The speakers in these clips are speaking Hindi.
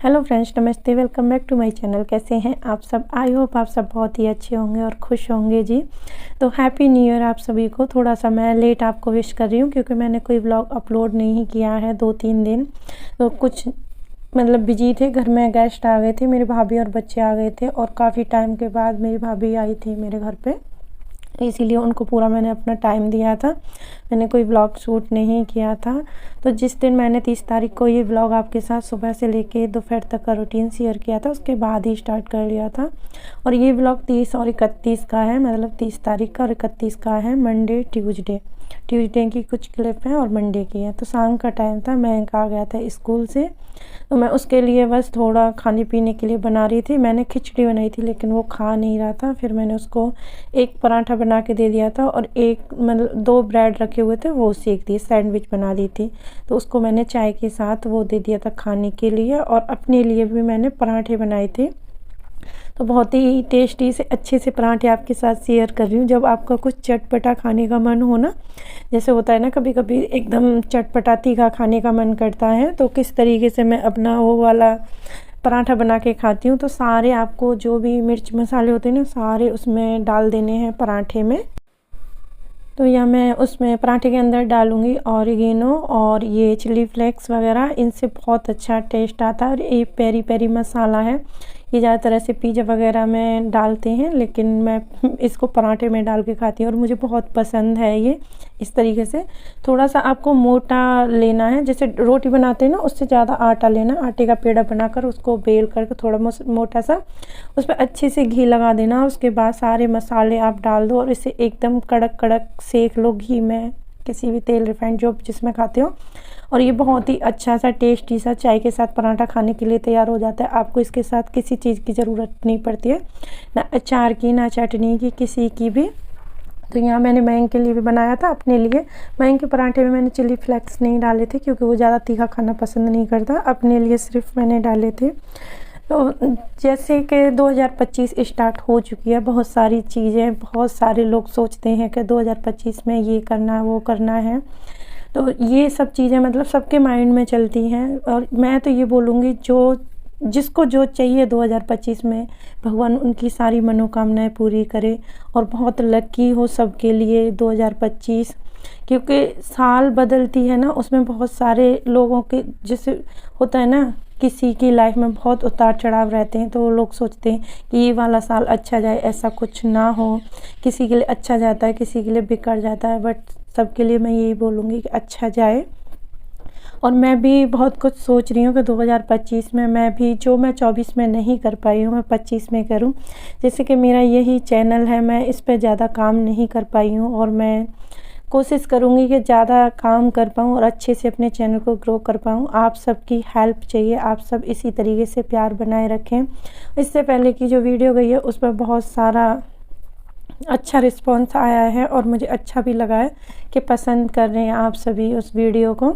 हेलो फ्रेंड्स, नमस्ते। Welcome back to my channel. कैसे हैं आप सब? आई होप आप सब बहुत ही अच्छे होंगे और खुश होंगे जी। तो हैप्पी न्यू ईयर आप सभी को। थोड़ा सा मैं लेट आपको विश कर रही हूँ क्योंकि मैंने कोई व्लॉग अपलोड नहीं किया है 2-3 दिन। तो कुछ बिजी थे, घर में गेस्ट आ गए थे, मेरे भाभी और बच्चे आ गए थे और काफ़ी टाइम के बाद मेरी भाभी आई थी मेरे घर पे, इसीलिए उनको पूरा मैंने अपना टाइम दिया था। मैंने कोई व्लॉग शूट नहीं किया था। तो जिस दिन मैंने 30 तारीख को ये व्लॉग आपके साथ सुबह से लेके दोपहर तक का रूटीन शेयर किया था, उसके बाद ही स्टार्ट कर लिया था। और ये व्लॉग 30 और 31 का है, 30 तारीख का और 31 का है। मंडे ट्यूसडे की कुछ क्लिप है और मंडे की है। तो शाम का टाइम था, मैं आ गया था स्कूल से, तो मैं उसके लिए बस थोड़ा खाने पीने के लिए बना रही थी। मैंने खिचड़ी बनाई थी लेकिन वो खा नहीं रहा था। फिर मैंने उसको एक पराठा बना के दे दिया था और एक 2 ब्रेड रखे हुए थे, वो सेक दिए, सैंडविच बना दी थी। तो उसको मैंने चाय के साथ वो दे दिया था खाने के लिए। और अपने लिए भी मैंने पराठे बनाए थे। तो बहुत ही टेस्टी से अच्छे से पराठे आपके साथ शेयर कर रही हूँ। जब आपका कुछ चटपटा खाने का मन हो ना, जैसे होता है ना कभी कभी एकदम चटपटा तीखा खाने का मन करता है, तो किस तरीके से मैं अपना वो वाला पराठा बना के खाती हूँ। तो सारे आपको जो भी मिर्च मसाले होते हैं ना, सारे उसमें डाल देने हैं पराठे में। तो या मैं उसमें पराठे के अंदर डालूँगी ऑरिगेनो और ये चिली फ्लेक्स वगैरह, इनसे बहुत अच्छा टेस्ट आता है। और ये पेरी पेरी मसाला है, ये ज़्यादातर ऐसे पिज़्ज़ा वगैरह में डालते हैं, लेकिन मैं इसको पराठे में डाल के खाती हूँ और मुझे बहुत पसंद है ये। इस तरीके से थोड़ा सा आपको मोटा लेना है, जैसे रोटी बनाते हैं ना, उससे ज़्यादा आटा लेना। आटे का पेड़ा बनाकर उसको बेल करके थोड़ा मोटा सा उस पर अच्छे से घी लगा देना। और उसके बाद सारे मसाले आप डाल दो और इसे एकदम कड़क कड़क सेक लो घी में, किसी भी तेल रिफाइंड जो जिसमें खाते हो। और ये बहुत ही अच्छा सा टेस्टी सा चाय के साथ पराठा खाने के लिए तैयार हो जाता है। आपको इसके साथ किसी चीज़ की ज़रूरत नहीं पड़ती है, ना अचार की, ना चटनी की, किसी की भी। तो यहाँ मैंने मैंग के लिए भी बनाया था, अपने लिए। मैंग के पराठे में मैंने चिली फ्लेक्स नहीं डाले थे क्योंकि वो ज़्यादा तीखा खाना पसंद नहीं करता। अपने लिए सिर्फ मैंने डाले थे। तो जैसे कि 2025 स्टार्ट हो चुकी है, बहुत सारी चीज़ें, बहुत सारे लोग सोचते हैं कि 2025 में ये करना है, वो करना है। तो ये सब चीज़ें सबके माइंड में चलती हैं। और मैं तो ये बोलूँगी, जो जिसको जो चाहिए 2025 में, भगवान उनकी सारी मनोकामनाएं पूरी करे और बहुत लकी हो सबके लिए 2025। क्योंकि साल बदलती है ना, उसमें बहुत सारे लोगों के, जैसे होता है ना, किसी की लाइफ में बहुत उतार चढ़ाव रहते हैं, तो लोग सोचते हैं कि ये वाला साल अच्छा जाए। ऐसा कुछ ना हो, किसी के लिए अच्छा जाता है, किसी के लिए बिगड़ जाता है, बट सबके लिए मैं यही बोलूँगी कि अच्छा जाए। और मैं भी बहुत कुछ सोच रही हूँ कि 2025 में मैं भी, जो मैं 24 में नहीं कर पाई हूँ, मैं 25 में करूँ। जैसे कि मेरा यही चैनल है, मैं इस पर ज़्यादा काम नहीं कर पाई हूँ और मैं कोशिश करूँगी कि ज़्यादा काम कर पाऊँ और अच्छे से अपने चैनल को ग्रो कर पाऊँ। आप सबकी हेल्प चाहिए, आप सब इसी तरीके से प्यार बनाए रखें। इससे पहले की जो वीडियो गई है उस पर बहुत सारा अच्छा रिस्पॉन्स आया है और मुझे अच्छा भी लगा है कि पसंद कर रहे हैं आप सभी उस वीडियो को।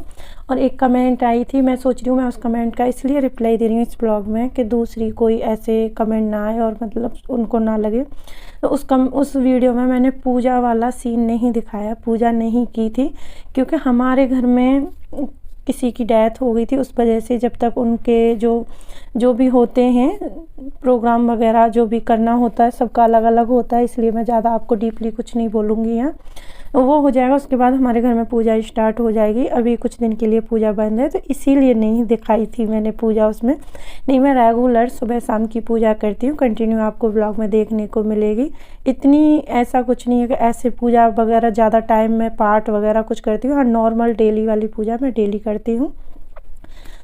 और एक कमेंट आई थी, मैं सोच रही हूँ मैं उस कमेंट का इसलिए रिप्लाई दे रही हूँ इस ब्लॉग में कि दूसरी कोई ऐसे कमेंट ना आए और उनको ना लगे। तो उस वीडियो में मैंने पूजा वाला सीन नहीं दिखाया, पूजा नहीं की थी, क्योंकि हमारे घर में किसी की डेथ हो गई थी। उस वजह से जब तक उनके जो भी होते हैं प्रोग्राम वगैरह, जो भी करना होता है, सबका अलग अलग होता है, इसलिए मैं ज़्यादा आपको डीपली कुछ नहीं बोलूँगी यहाँ। वो हो जाएगा, उसके बाद हमारे घर में पूजा स्टार्ट हो जाएगी। अभी कुछ दिन के लिए पूजा बंद है, तो इसीलिए नहीं दिखाई थी मैंने पूजा उसमें। नहीं, मैं रेगुलर सुबह शाम की पूजा करती हूँ, कंटिन्यू आपको ब्लॉग में देखने को मिलेगी। इतनी ऐसा कुछ नहीं है कि ऐसे पूजा वगैरह ज़्यादा टाइम में पाठ वगैरह कुछ करती हूँ। हाँ, नॉर्मल डेली वाली पूजा मैं डेली करती हूँ।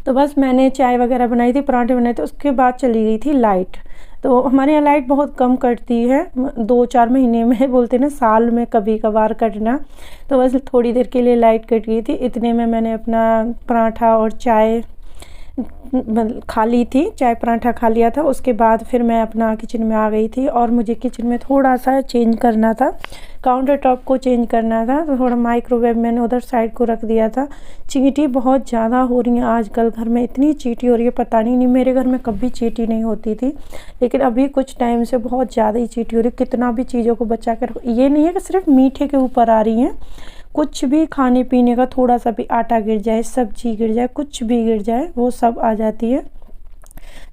तो बस मैंने चाय वगैरह बनाई थी, पराठे बनाए थे, उसके बाद चली गई थी लाइट। तो हमारे यहाँ लाइट बहुत कम कटती है, 2-4 महीने में, बोलते ना साल में कभी कभार कटना। तो बस थोड़ी देर के लिए लाइट कट गई थी, इतने में मैंने अपना पराठा और चाय खा ली थी, चाय पराठा खा लिया था। उसके बाद फिर मैं अपना किचन में आ गई थी और मुझे किचन में थोड़ा सा चेंज करना था, काउंटर टॉप को चेंज करना था। तो थोड़ा माइक्रोवेव मैंने उधर साइड को रख दिया था। चींटी बहुत ज़्यादा हो रही है आजकल, घर में इतनी चींटी हो रही है, पता नहीं मेरे घर में कभी चींटी नहीं होती थी, लेकिन अभी कुछ टाइम से बहुत ज़्यादा ही चींटी हो रही है। कितना भी चीज़ों को बचा कर, ये नहीं है कि सिर्फ मीठे के ऊपर आ रही हैं, कुछ भी खाने पीने का, थोड़ा सा भी आटा गिर जाए, सब्जी गिर जाए, कुछ भी गिर जाए, वो सब आ जाती है।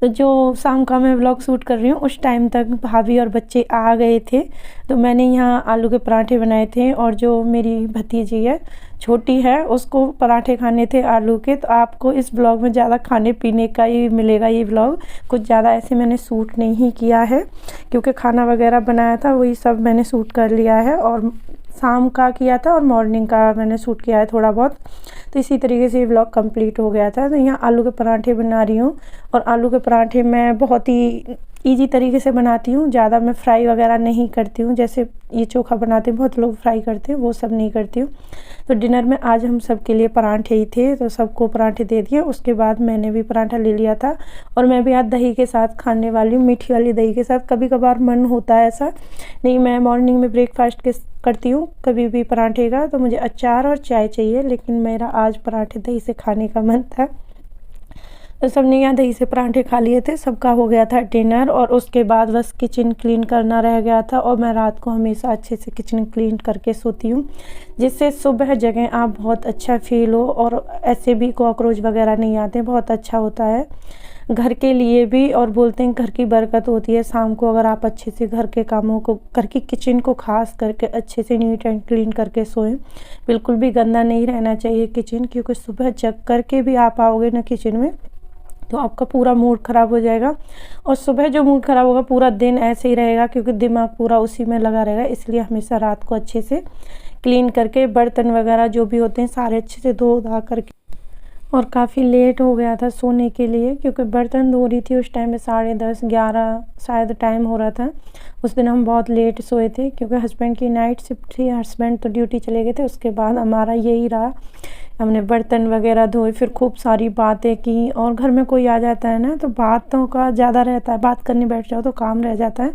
तो जो शाम का मैं व्लॉग शूट कर रही हूँ उस टाइम तक भाभी और बच्चे आ गए थे। तो मैंने यहाँ आलू के पराठे बनाए थे और जो मेरी भतीजी है छोटी है उसको पराठे खाने थे आलू के। तो आपको इस ब्लॉग में ज़्यादा खाने पीने का ही मिलेगा ये ब्लॉग, कुछ ज़्यादा ऐसे मैंने शूट नहीं किया है क्योंकि खाना वगैरह बनाया था वही सब मैंने शूट कर लिया है, और शाम का किया था और मॉर्निंग का मैंने शूट किया है थोड़ा बहुत। तो इसी तरीके से ये व्लॉग कंप्लीट हो गया था। तो यहाँ आलू के पराठे बना रही हूँ, और आलू के पराठे मैं बहुत ही इजी तरीके से बनाती हूँ, ज़्यादा मैं फ्राई वगैरह नहीं करती हूँ जैसे ये चोखा बनाते हैं बहुत लोग फ्राई करते हैं, वो सब नहीं करती हूँ। तो डिनर में आज हम सब के लिए पराठे ही थे, तो सबको पराठे दे दिए। उसके बाद मैंने भी पराठा ले लिया था, और मैं भी आज दही के साथ खाने वाली हूँ, मीठी वाली दही के साथ। कभी कभार मन होता है ऐसा, नहीं मैं मॉर्निंग में ब्रेकफास्ट के करती हूँ कभी भी पराठे का, तो मुझे अचार और चाय चाहिए, लेकिन मेरा आज पराठे दही से खाने का मन था। तो सबने यहाँ दही से पराठे खा लिए थे, सबका हो गया था डिनर। और उसके बाद बस किचन क्लीन करना रह गया था, और मैं रात को हमेशा अच्छे से किचन क्लीन करके सोती हूँ, जिससे सुबह जगह आप बहुत अच्छा फील हो, और ऐसे भी कॉकरोच वगैरह नहीं आते, बहुत अच्छा होता है घर के लिए भी। और बोलते हैं घर की बरकत होती है शाम को अगर आप अच्छे से घर के कामों को, घर की किचन को खास करके अच्छे से नीट एंड क्लीन करके सोएं। बिल्कुल भी गंदा नहीं रहना चाहिए किचन, क्योंकि सुबह जग करके भी आप आओगे ना किचन में तो आपका पूरा मूड ख़राब हो जाएगा, और सुबह जो मूड ख़राब होगा पूरा दिन ऐसे ही रहेगा, क्योंकि दिमाग पूरा उसी में लगा रहेगा। इसलिए हमेशा रात को अच्छे से क्लीन करके बर्तन वगैरह जो भी होते हैं सारे अच्छे से धो धा करके। और काफ़ी लेट हो गया था सोने के लिए, क्योंकि बर्तन धो रही थी उस टाइम में 10:30 11 शायद टाइम हो रहा था। उस दिन हम बहुत लेट सोए थे क्योंकि हस्बैंड की नाइट शिफ्ट थी, हस्बैंड तो ड्यूटी चले गए थे। उसके बाद हमारा यही रहा, हमने बर्तन वगैरह धोए, फिर खूब सारी बातें की। और घर में कोई आ जाता है ना तो बातों का ज़्यादा रहता है, बात करने बैठ जाओ तो काम रह जाता है।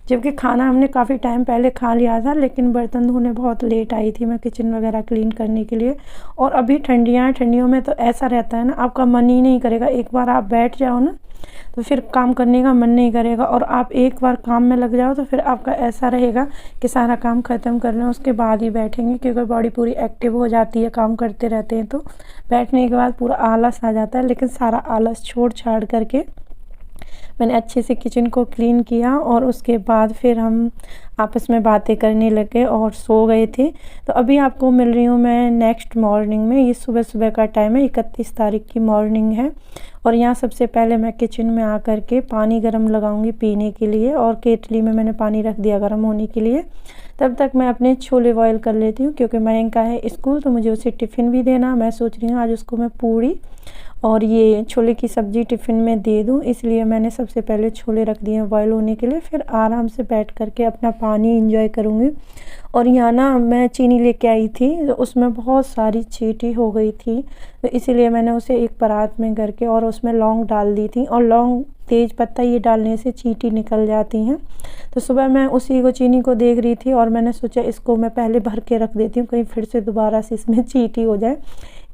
जबकि खाना हमने काफ़ी टाइम पहले खा लिया था, लेकिन बर्तन धोने बहुत लेट आई थी मैं किचन वगैरह क्लीन करने के लिए। और अभी ठंडियों में तो ऐसा रहता है ना, आपका मन ही नहीं करेगा, एक बार आप बैठ जाओ ना तो फिर काम करने का मन नहीं करेगा, और आप एक बार काम में लग जाओ तो फिर आपका ऐसा रहेगा कि सारा काम ख़त्म कर लें उसके बाद ही बैठेंगे, क्योंकि बॉडी पूरी एक्टिव हो जाती है काम करते रहते हैं। तो बैठने के बाद पूरा आलस आ जाता है, लेकिन सारा आलस छोड़ छाड़ करके मैंने अच्छे से किचन को क्लीन किया, और उसके बाद फिर हम आपस में बातें करने लगे और सो गए थे। तो अभी आपको मिल रही हूँ मैं नेक्स्ट मॉर्निंग में। ये सुबह सुबह का टाइम है, 31 तारीख की मॉर्निंग है। और यहाँ सबसे पहले मैं किचन में आकर के पानी गर्म लगाऊंगी पीने के लिए, और केतली में मैंने पानी रख दिया गर्म होने के लिए। तब तक मैं अपने छोले बॉयल कर लेती हूँ, क्योंकि मयंक का है स्कूल तो मुझे उसे टिफ़िन भी देना। मैं सोच रही हूँ आज उसको मैं पूड़ी और ये छोले की सब्ज़ी टिफ़िन में दे दूँ, इसलिए मैंने सबसे पहले छोले रख दिए हैं बॉयल होने के लिए। फिर आराम से बैठ करके अपना पानी एंजॉय करूँगी। और यहाँ ना मैं चीनी लेके आई थी, तो उसमें बहुत सारी चींटी हो गई थी, तो इसीलिए मैंने उसे एक परात में करके और उसमें लौंग डाल दी थी। और लौंग तेज़ पत्ता ये डालने से चींटी निकल जाती हैं। तो सुबह मैं उसी को चीनी को देख रही थी, और मैंने सोचा इसको मैं पहले भर के रख देती हूँ, कहीं फिर से दोबारा से इसमें चींटी हो जाए।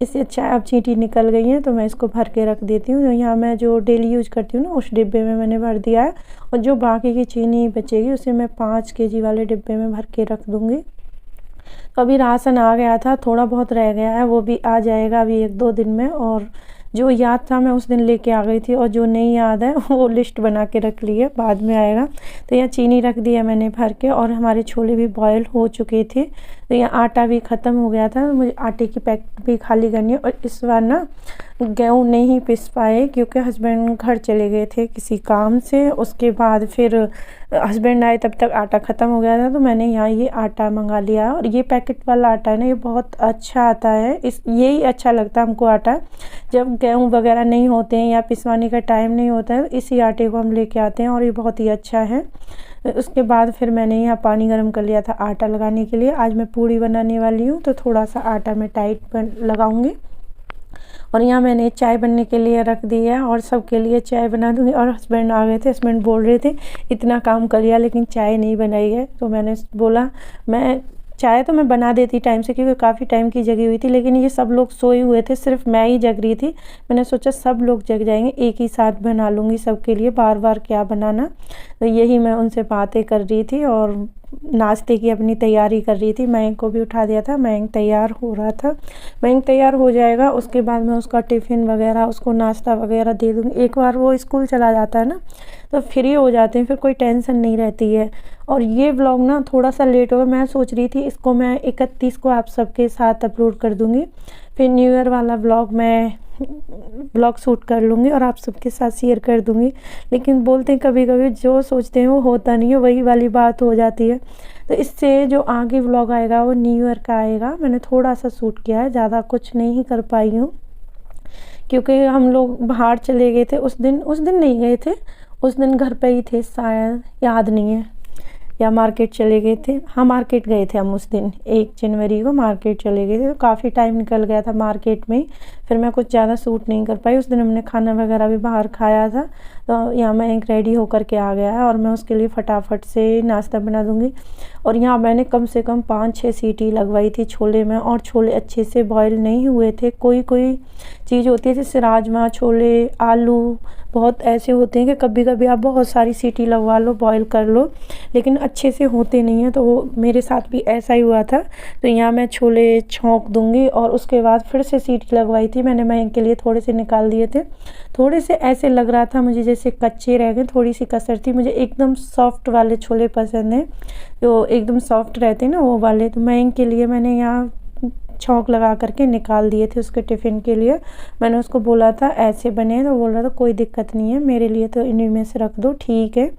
इससे अच्छा अब चींटी निकल गई हैं तो मैं इसको भर के रख देती हूँ। तो यहाँ मैं जो डेली यूज करती हूँ ना उस डिब्बे में मैंने भर दिया है, और जो बाकी की चीनी बचेगी उसे मैं 5 kg वाले डिब्बे में भर के रख दूँगी। तो अभी राशन आ गया था, थोड़ा बहुत रह गया है, वो भी आ जाएगा अभी 1-2 दिन में। और जो याद था मैं उस दिन लेके आ गई थी, और जो नहीं याद है वो लिस्ट बना के रख ली है, बाद में आएगा। तो यहाँ चीनी रख दी है मैंने भर के, और हमारे छोले भी बॉयल हो चुके थे। तो यहाँ आटा भी ख़त्म हो गया था, मुझे आटे की पैकेट भी खाली करनी है। और इस बार ना गेहूँ नहीं पिस पाए, क्योंकि हस्बैंड घर चले गए थे किसी काम से। उसके बाद फिर हस्बैंड आए तब तक आटा ख़त्म हो गया था, तो मैंने यहाँ ये आटा मंगा लिया। और ये पैकेट वाला आटा है ना, ये बहुत अच्छा आता है, यही अच्छा लगता है हमको आटा। जब गेहूँ वगैरह नहीं होते हैं या पिसवाने का टाइम नहीं होता है, तो इसी आटे को हम लेके आते हैं, और ये बहुत ही अच्छा है। उसके बाद फिर मैंने यहाँ पानी गर्म कर लिया था आटा लगाने के लिए। आज मैं पूड़ी बनाने वाली हूँ, तो थोड़ा सा आटा मैं टाइट लगाऊंगी। और यहाँ मैंने चाय बनने के लिए रख दी है, और सबके लिए चाय बना दूँगी। और हस्बैंड आ गए थे, हस्बैंड बोल रहे थे इतना काम कर लिया लेकिन चाय नहीं बनाई है। तो मैंने बोला मैं चाय तो मैं बना देती टाइम से क्योंकि काफ़ी टाइम की जगी हुई थी, लेकिन ये सब लोग सोए हुए थे, सिर्फ मैं ही जग रही थी। मैंने सोचा सब लोग जग जाएंगे, एक ही साथ बना लूँगी सबके लिए, बार बार क्या बनाना। तो यही मैं उनसे बातें कर रही थी और नाश्ते की अपनी तैयारी कर रही थी। मयंक को भी उठा दिया था, मयंक तैयार हो रहा था। मयंक तैयार हो जाएगा, उसके बाद मैं उसका टिफ़िन वगैरह, उसको नाश्ता वगैरह दे दूँगी। एक बार वो स्कूल चला जाता है ना तो फ्री हो जाते हैं, फिर कोई टेंशन नहीं रहती है। और ये व्लॉग ना थोड़ा सा लेट होगा, मैं सोच रही थी इसको मैं 31 को आप सबके साथ अपलोड कर दूँगी, फिर न्यू ईयर वाला व्लॉग मैं ब्लॉग शूट कर लूँगी और आप सबके साथ शेयर कर दूँगी। लेकिन बोलते हैं कभी कभी जो सोचते हैं वो होता नहीं है, वही वाली बात हो जाती है। तो इससे जो आगे व्लॉग आएगा वो न्यू ईयर का आएगा। मैंने थोड़ा सा शूट किया है, ज़्यादा कुछ नहीं कर पाई हूँ क्योंकि हम लोग बाहर चले गए थे उस दिन नहीं गए थे, उस दिन घर पे ही थे शायद, याद नहीं है, या मार्केट चले गए थे। हाँ मार्केट गए थे हम उस दिन, 1 जनवरी को मार्केट चले गए थे, तो काफ़ी टाइम निकल गया था मार्केट में। फिर मैं कुछ ज़्यादा शूट नहीं कर पाई। उस दिन हमने खाना वगैरह भी बाहर खाया था। तो यहाँ मैं एक रेडी होकर के आ गया है और मैं उसके लिए फटाफट से नाश्ता बना दूँगी। और यहाँ मैंने कम से कम 5-6 सीटी लगवाई थी छोले में, और छोले अच्छे से बॉयल नहीं हुए थे। कोई चीज़ होती है जैसे राजमा, छोले, आलू, बहुत ऐसे होते हैं कि कभी कभी आप बहुत सारी सीटी लगवा लो, बॉयल कर लो, लेकिन अच्छे से होते नहीं हैं। तो वो मेरे साथ भी ऐसा ही हुआ था। तो यहाँ मैं छोले छौंक दूँगी और उसके बाद फिर से सीटी लगवाई थी मैंने। मैं इनके लिए थोड़े से निकाल दिए थे, थोड़े से ऐसे लग रहा था मुझे जैसे कच्चे रह गए, थोड़ी सी कसर थी। मुझे एकदम सॉफ्ट वाले छोले पसंद हैं, जो एकदम सॉफ्ट रहते हैं ना वो वाले। तो मैं इनके लिए मैंने यहाँ छौंक लगा करके निकाल दिए थे उसके टिफ़िन के लिए। मैंने उसको बोला था ऐसे बने, तो बोल रहा था कोई दिक्कत नहीं है मेरे लिए, तो इन्हीं में से रख दो, ठीक है।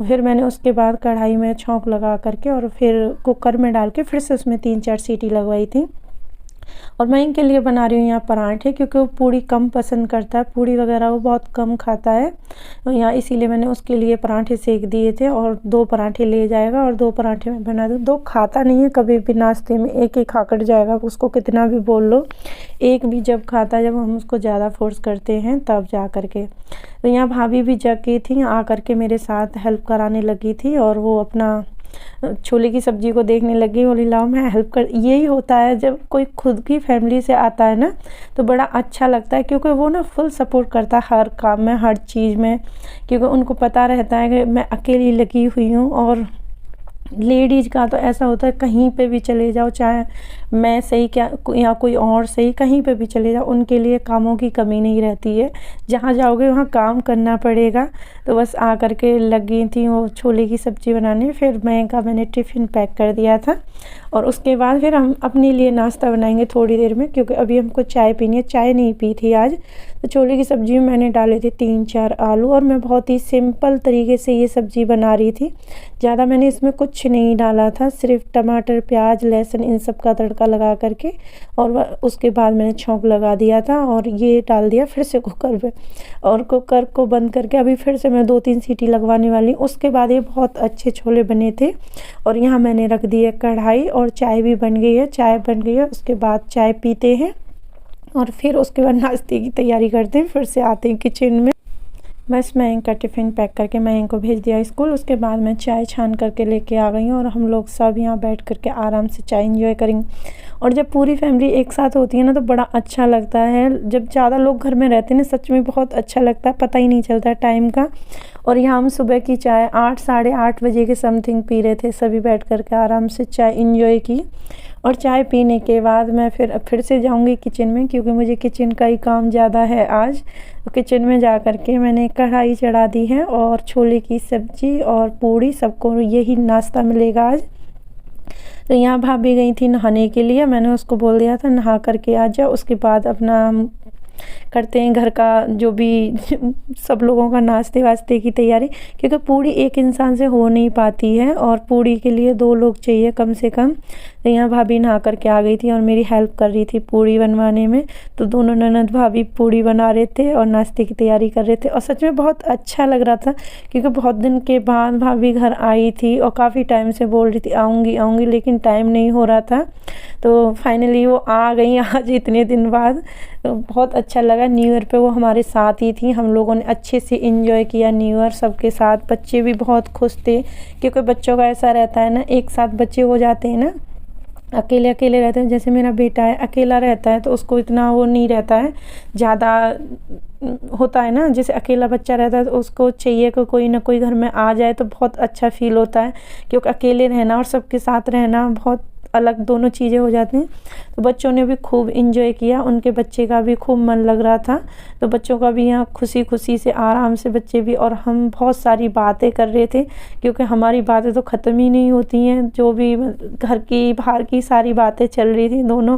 फिर मैंने उसके बाद कढ़ाई में छौंक लगा करके और फिर कुकर में डाल के फिर से उसमें 3-4 सीटी लगवाई थी। और मैं इनके लिए बना रही हूँ यहाँ पराठे, क्योंकि वो पूड़ी कम पसंद करता है, पूड़ी वगैरह वो बहुत कम खाता है। तो यहाँ इसीलिए मैंने उसके लिए पराठे सेक दिए थे और 2 पराठे ले जाएगा और 2 पराठे मैं बना दूँ। 2 खाता नहीं है कभी भी नाश्ते में, एक ही खाकर जाएगा, उसको कितना भी बोल लो। एक भी जब खाता है, जब हम उसको ज़्यादा फोर्स करते हैं तब जा कर के। तो यहाँ भाभी भी जग गई थी, आ कर के मेरे साथ हेल्प कराने लगी थी और वो अपना छोले की सब्ज़ी को देखने लगी, बोली लाओ मैं हेल्प कर। यही होता है जब कोई खुद की फैमिली से आता है ना तो बड़ा अच्छा लगता है, क्योंकि वो ना फुल सपोर्ट करता है हर काम में, हर चीज़ में, क्योंकि उनको पता रहता है कि मैं अकेली लगी हुई हूँ। और लेडीज़ का तो ऐसा होता है कहीं पे भी चले जाओ, चाहे मैं सही क्या या कोई और सही, कहीं पे भी चले जाओ, उनके लिए कामों की कमी नहीं रहती है। जहाँ जाओगे वहाँ काम करना पड़ेगा। तो बस आ कर के लग गई थी वो छोले की सब्ज़ी बनाने। फिर मैंने टिफ़िन पैक कर दिया था और उसके बाद फिर हम अपने लिए नाश्ता बनाएंगे थोड़ी देर में, क्योंकि अभी हमको चाय पीनी है। चाय नहीं पी थी आज। तो छोले की सब्ज़ी में मैंने डाले थे 3-4 आलू और मैं बहुत ही सिंपल तरीके से ये सब्ज़ी बना रही थी। ज़्यादा मैंने इसमें कुछ नहीं डाला था, सिर्फ टमाटर, प्याज, लहसुन इन सब का तड़का लगा करके, और उसके बाद मैंने छौंक लगा दिया था और ये डाल दिया फिर से कुकर पे, और कुकर को बंद करके अभी फिर से मैं 2-3 सीटी लगवाने वाली हूँ। उसके बाद ये बहुत अच्छे छोले बने थे। और यहाँ मैंने रख दी है कढ़ाई और चाय भी बन गई है, चाय बन गई है। उसके बाद चाय पीते हैं और फिर उसके बाद नाश्ते की तैयारी करते हैं, फिर से आते हैं किचन में। बस मैं इनका टिफ़िन पैक करके मैं इनको भेज दिया स्कूल। उसके बाद मैं चाय छान करके लेके आ गई हूँ और हम लोग सब यहाँ बैठ करके आराम से चाय एंजॉय करेंगे। और जब पूरी फैमिली एक साथ होती है ना तो बड़ा अच्छा लगता है। जब ज़्यादा लोग घर में रहते हैं ना, सच में बहुत अच्छा लगता है, पता ही नहीं चलता टाइम का। और यहाँ हम सुबह की चाय 8 साढ़े 8 बजे के समथिंग पी रहे थे, सभी बैठ करके आराम से चाय एंजॉय की। और चाय पीने के बाद मैं फिर से जाऊंगी किचन में, क्योंकि मुझे किचन का ही काम ज़्यादा है आज। तो किचन में जा कर के मैंने कढ़ाई चढ़ा दी है और छोले की सब्ज़ी और पूड़ी, सबको यही नाश्ता मिलेगा आज। तो यहाँ भाभी गई थी नहाने के लिए, मैंने उसको बोल दिया था नहा करके आ जा, उसके बाद अपना करते हैं घर का जो भी सब लोगों का नाश्ते वास्ते की तैयारी, क्योंकि पूड़ी एक इंसान से हो नहीं पाती है और पूड़ी के लिए 2 लोग चाहिए कम से कम। तो यहाँ भाभी नहा करके आ गई थी और मेरी हेल्प कर रही थी पूड़ी बनवाने में। तो दोनों ननद भाभी पूड़ी बना रहे थे और नाश्ते की तैयारी कर रहे थे और सच में बहुत अच्छा लग रहा था, क्योंकि बहुत दिन के बाद भाभी घर आई थी और काफ़ी टाइम से बोल रही थी आऊँगी आऊँगी, लेकिन टाइम नहीं हो रहा था। तो फाइनली वो आ गई आज इतने दिन बाद। तो बहुत अच्छा लगा। न्यू ईयर पे वो हमारे साथ ही थी, हम लोगों ने अच्छे से एंजॉय किया न्यू ईयर सबके साथ। बच्चे भी बहुत खुश थे, क्योंकि बच्चों का ऐसा रहता है ना, एक साथ बच्चे हो जाते हैं ना अकेले अकेले रहते हैं। जैसे मेरा बेटा है अकेला रहता है तो उसको इतना वो नहीं रहता है, ज़्यादा होता है ना, जैसे अकेला बच्चा रहता है तो उसको चाहिए कि कोई ना कोई घर में आ जाए तो बहुत अच्छा फ़ील होता है, क्योंकि अकेले रहना और सबके साथ रहना बहुत अलग दोनों चीज़ें हो जाती हैं। तो बच्चों ने भी खूब इंजॉय किया, उनके बच्चे का भी खूब मन लग रहा था, तो बच्चों का भी यहाँ खुशी खुशी से आराम से बच्चे भी, और हम बहुत सारी बातें कर रहे थे, क्योंकि हमारी बातें तो ख़त्म ही नहीं होती हैं। जो भी घर की बाहर की सारी बातें चल रही थी, दोनों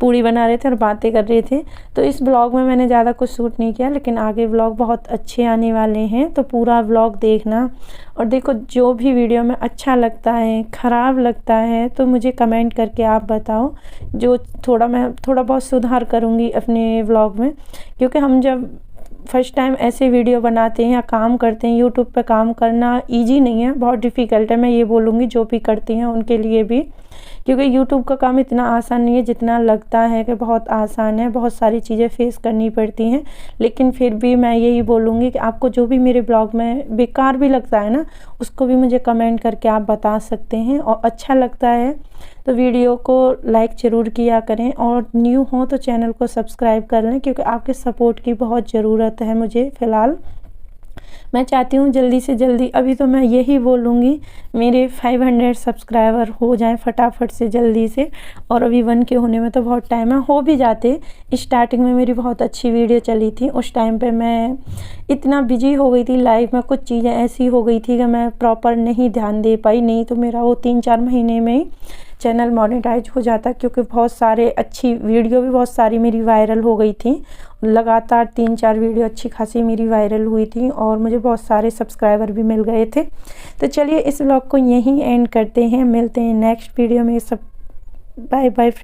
पूड़ी बना रहे थे और बातें कर रहे थे। तो इस ब्लॉग में मैंने ज़्यादा कुछ शूट नहीं किया, लेकिन आगे ब्लॉग बहुत अच्छे आने वाले हैं, तो पूरा ब्लॉग देखना। और देखो, जो भी वीडियो में अच्छा लगता है, ख़राब लगता है, तो मुझे कमेंट करके आप बताओ, जो मैं थोड़ा बहुत सुधार करूँगी अपने व्लॉग में। क्योंकि हम जब फर्स्ट टाइम ऐसे वीडियो बनाते हैं या काम करते हैं, यूट्यूब पे काम करना इजी नहीं है, बहुत डिफ़िकल्ट है। मैं ये बोलूँगी जो भी करती हैं उनके लिए भी, क्योंकि यूट्यूब का काम इतना आसान नहीं है जितना लगता है कि बहुत आसान है। बहुत सारी चीज़ें फेस करनी पड़ती हैं, लेकिन फिर भी मैं यही बोलूँगी कि आपको जो भी मेरे ब्लॉग में बेकार भी लगता है ना, उसको भी मुझे कमेंट करके आप बता सकते हैं। और अच्छा लगता है तो वीडियो को लाइक ज़रूर किया करें, और न्यू हो तो चैनल को सब्सक्राइब कर लें, क्योंकि आपके सपोर्ट की बहुत ज़रूरत है मुझे फ़िलहाल। मैं चाहती हूँ जल्दी से जल्दी, अभी तो मैं यही बोलूँगी मेरे 500 सब्सक्राइबर हो जाएं फटाफट से जल्दी से। और अभी 1 के होने में तो बहुत टाइम है, हो भी जाते। स्टार्टिंग में मेरी बहुत अच्छी वीडियो चली थी, उस टाइम पे मैं इतना बिजी हो गई थी लाइफ में, कुछ चीज़ें ऐसी हो गई थी कि मैं प्रॉपर नहीं ध्यान दे पाई, नहीं तो मेरा वो 3-4 महीने में ही चैनल मोनेटाइज हो जाता, क्योंकि बहुत सारे अच्छी वीडियो भी बहुत सारी मेरी वायरल हो गई थी। लगातार 3-4 वीडियो अच्छी खासी मेरी वायरल हुई थी, और मुझे बहुत सारे सब्सक्राइबर भी मिल गए थे। तो चलिए इस व्लॉग को यहीं एंड करते हैं, मिलते हैं नेक्स्ट वीडियो में। सब बाय बाय।